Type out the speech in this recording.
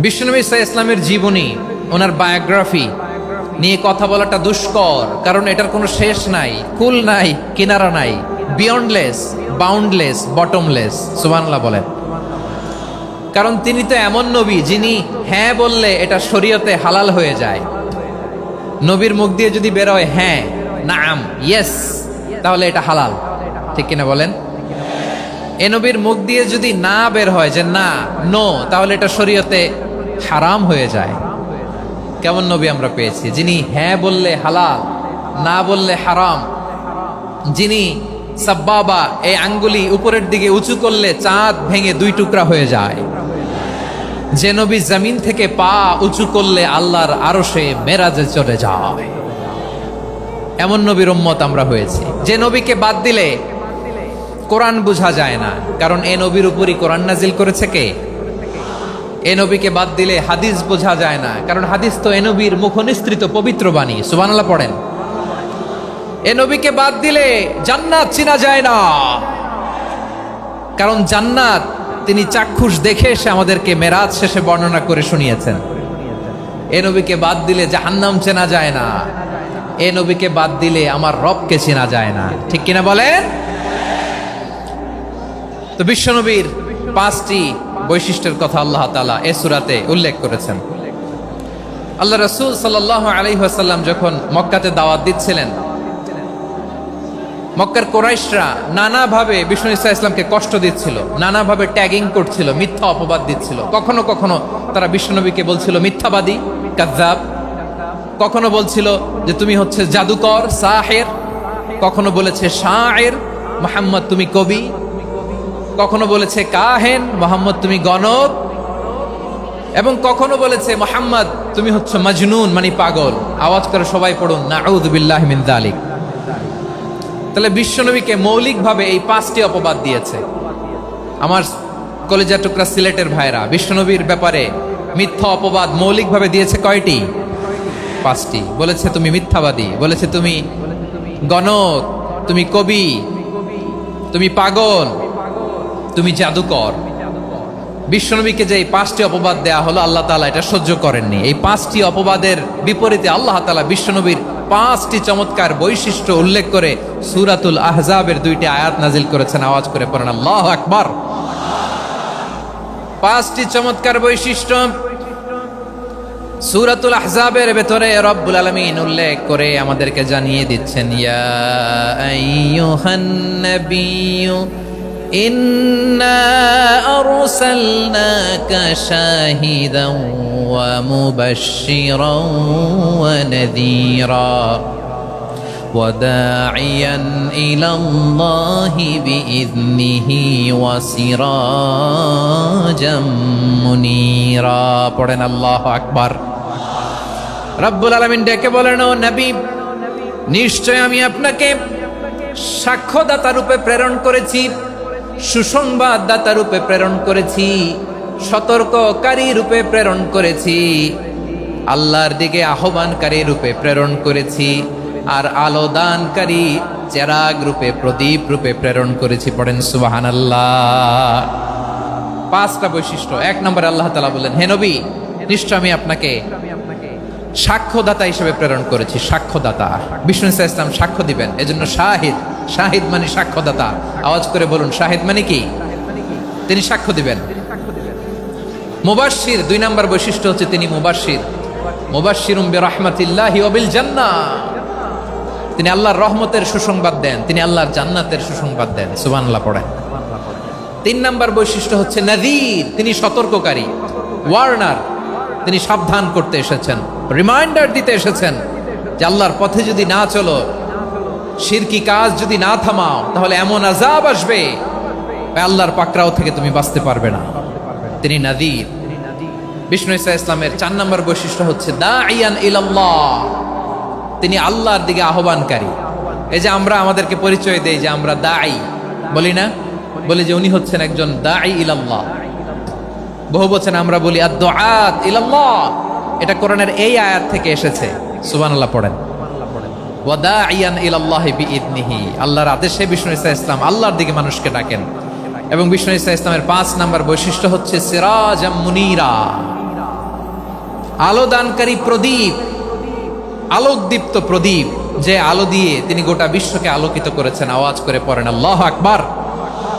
বিশ্বনবী সাল্লাল্লাহু আলাইহি ইসলামের জীবনী, ওনার বায়োগ্রাফি নিয়ে কথা বলাটা দুষ্কর, কারণ এটার কোনো শেষ নাই, কুল নাই, কিনারা নাই, বিয়ন্ডলেস, বাউন্ডলেস, বটমলেস। সুবহানাল্লাহ বলেন। কারণ তিনি তো এমন নবী যিনি হ্যাঁ বললে এটা শরীয়তে হালাল হয়ে যায়। নবীর মুখ দিয়ে যদি বের হয় হ্যাঁ, নাম, ইয়েস, তাহলে এটা হালাল, ঠিক কিনা বলেন? এ নবীর মুখ দিয়ে যদি না বের হয় যে না, নো, তাহলে এটা শরীয়তে হারাম হয়ে যায়। কেমন নবী আমরা পেয়েছি, যিনি হ্যাঁ বললে হালাল, না বললে হারাম, যিনি সাব্বাবা, এই আঙ্গুলি উপরের দিকে উঁচু করলে চাঁদ ভেঙে দুই টুকরা হয়ে যায়, যে নবী জমিন থেকে পা উঁচু করলে আল্লাহর আরশে মেরাজে চলে যায়। এমন নবীর উম্মত আমরা হয়েছি। যে নবীকে বাদ দিলে কোরআন বোঝা যায় না, কারণ এ নবীর উপরই কোরআন নাজিল করেছে কে? এ নবীকে বাদ দিলে হাদিস বোঝা যায় না, কারণ হাদিস তো এ নবীর মুখনিসৃত পবিত্র বাণী। সুবহানাল্লাহ পড়েন। এ নবীকে বাদ দিলে জান্নাত চিনা যায় না, কারণ জান্নাত তিনি চাক্ষুষ দেখে এসে আমাদেরকে মেরাজ শেষে বর্ণনা করে শুনিয়েছেন। এ নবীকে বাদ দিলে জাহান্নাম চেনা যায় না, এ নবীকে বাদ দিলে আমার রবকে চেনা যায় না, ঠিক কিনা বলেন? তো বিশ্বনবীর পাঁচটি বৈশিষ্ট্যের কথা আল্লাহ তাআলা এই সূরাতে উল্লেখ করেছেন। আল্লাহ রাসূল সাল্লাল্লাহু আলাইহি ওয়াসাল্লাম যখন মক্কাতে দাওয়াত দিচ্ছিলেন, মক্কার কুরাইশরা নানাভাবে বিষ্ণু ইসা ইসলামকে কষ্ট দিচ্ছিল, নানাভাবে ট্যাগিং করছিল, মিথ্যা অপবাদ দিচ্ছিল। কখনো কখনো তারা বিশ্বনবীকে বলছিল মিথ্যাবাদী, কাযযাব। কখনো বলছিল যে তুমি হচ্ছে জাদুকর, সাহের। কখনো বলেছে শায়ের, মুহাম্মদ তুমি কবি। কখনো বলেছে কাহেন, মুহাম্মদ তুমি গণক। এবং কখনো বলেছে মুহাম্মদ তুমি হচ্ছে মাজনুন, মানে পাগল। আওয়াজ করে সবাই পড়ুন নাউযু বিল্লাহি মিন যালিক। তাহলে বিশ্বনবীকে মৌলিকভাবে এই পাঁচটি অপবাদ দিয়েছে। আমার কলেজা টুকরা সিলেটের ভাইরা, বিশ্বনবীর ব্যাপারে মিথ্যা অপবাদ মৌলিকভাবে দিয়েছে কয়টি? পাঁচটি। বলেছে তুমি মিথ্যাবাদী, বলেছে তুমি গণক, তুমি কবি, তুমি পাগল, তুমি জাদুকর। বিশ্বনবীকে যে এই পাঁচটি অপবাদ দেয়া হলো, আল্লাহ তাআলা এটা সহ্য করেননি। এই পাঁচটি অপবাদের বিপরীতে আল্লাহ তাআলা বিশ্বনবীর পাঁচটি চমৎকার বৈশিষ্ট্য উল্লেখ করে সূরাতুল আহজাবের দুইটি আয়াত নাজিল করেছেন। আওয়াজ করে পড়েন আল্লাহু আকবার। পাঁচটি চমৎকার বৈশিষ্ট্য সূরাতুল আহজাবের ভেতরে রব্বুল আলামিন উল্লেখ করে আমাদেরকে জানিয়ে দিচ্ছেন, ইয়া আইয়ুহান নাবিয়্যু ইন্না আরসালনাকা শাহিদান ওয়া মুবাশশিরান ওয়া নাযীরা ওয়া দাঈয়ান ইলাল্লাহি বিইذনিহি ওয়া সিরাজাম মুনীরা। পড়েন আল্লাহু আকবার। রব্বুল আলামিন ডেকে বলেন, ও নবী, নিশ্চয় আমি আপনাকে সাক্ষ্যদাতা রূপে প্রেরণ করেছি, সুসংবাদদাতা রূপে প্রেরণ করেছি, সতর্ককারী রূপে প্রেরণ করেছি, আল্লাহর দিকে আহ্বানকারী রূপে প্রেরণ করেছি, আর আলো দানকারী চেরাগ রূপে, প্রদীপ রূপে প্রেরণ করেছি। পড়েন সুবহানাল্লাহ। পাঁচটা বৈশিষ্ট্য। এক নম্বরে আল্লাহ তাআলা বললেন, হে নবী, নিশ্চয় আমি আপনাকে সাক্ষ্যদাতা হিসেবে প্রেরণ করেছি। সাক্ষ্যদাতা, বিষ্ণু ইসা ইসলাম সাক্ষ্য দিবেন, এজন্য শাহিদ। শাহিদ মানে সাক্ষ্যদাতা। আওয়াজ করে বলুন, শাহিদ মানে কি? তিনি সাক্ষ্য দিবেন। মুবাশশির, দুই নম্বর বৈশিষ্ট্য হচ্ছে তিনি মুবাশশির। মুবাশশিরুম বিরাহমাতিল্লাহি ওয়া বিল জান্নাহ। তিনি আল্লাহর রহমতের সুসংবাদ দেন, তিনি আল্লাহর জান্নাতের সুসংবাদ দেন। সুবহানাল্লাহ পড়েন। তিন নম্বর বৈশিষ্ট্য হচ্ছে নাযীর, তিনি সতর্ককারী, ওয়ার্নার। তিনি সাবধান করতে এসেছেন, রিমাইন্ডার দিতে এসেছেন যে আল্লাহর পথে যদি না চলো, শিরকি কাজ যদি না থামাও, তাহলে এমন আযাব আসবে আল্লাহর পাকড়াও থেকে তুমি বাঁচতে পারবে না। তিনি নাযীর। বিষ্ণু ইসা ইসলামের চার নম্বর বৈশিষ্ট্য হচ্ছে দাঈয়ান ইলাল্লাহ, তিনি আল্লাহর দিকে আহ্বানকারী। এই যে আমরা আমাদেরকে পরিচয় দেই যে আমরা দাঈ, বলি না? বলি যে উনি হচ্ছেন একজন দাঈ ইলাল্লাহ। বহু বচনে আমরা বলি আদ-দুআত ইলাল্লাহ। এটা কোরআনের এই আয়াত থেকে এসেছে। সুবহানাল্লাহ পড়েন। ওয়া দাঈয়ান ইলাল্লাহি বিইذনিহি, আল্লাহর আদেশে বিষ্ণু ইসা ইসলাম আল্লাহর দিকে মানুষকে ডাকেন। এবং বিষ্ণু ইসা ইসলামের 5 নাম্বার বৈশিষ্ট্য হচ্ছে সিরাজাম মুনীরা, আলোদানকারী প্রদীপ, আলোকদীপ্ত প্রদীপ, যে আলো দিয়ে তিনি গোটা বিশ্বকে আলোকিত করেছেন। আওয়াজ করে পড়েন আল্লাহু আকবার।